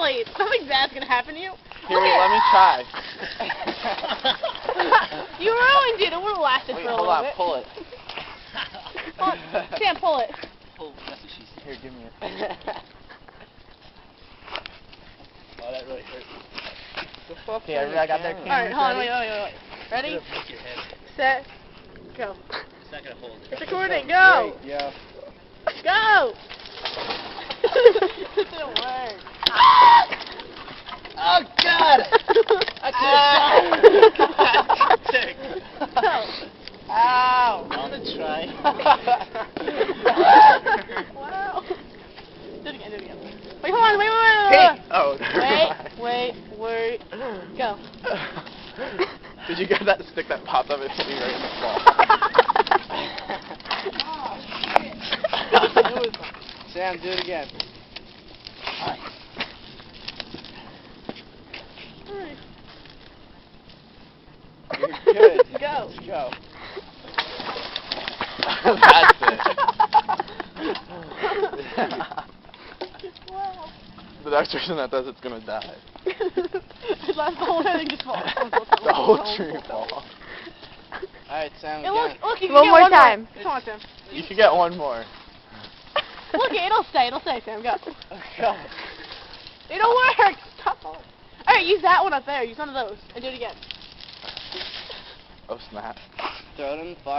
Exactly. Something bad's gonna happen to you. Here, let me try. You ruined it. It would have lasted Wait, for a hold little on, bit. pull it. Sam, pull it. Oh, that's what she said. Here, give me it. Oh, that really hurt. The fuck? Okay, I got their cameras. Alright, hold on, wait. Ready? It's gonna break your head. Set, go. It's not gonna hold it. It's recording, go! Great, yeah. Go! It didn't work. Oh, God! Ah! Sick. Ow! I wanna try. Wow. Do it again. Wait, hold on, wait. Oh. Wait. Go. Did you get that stick that popped up and hit me right in the ball? Sam, do it again. You're good. Go. Let's go. That's it. Wow. The next person that does it's gonna die. The whole thing just falls. The whole tree falls. Alright, Sam, Look, you can One get more one time. More. Come on, Sam. You can get one more. Look, it'll stay, Sam. Go. Go. It'll work. Stop. Alright, use that one up there. Use one of those. And do it again. Oh, snap. Throw it in the fire.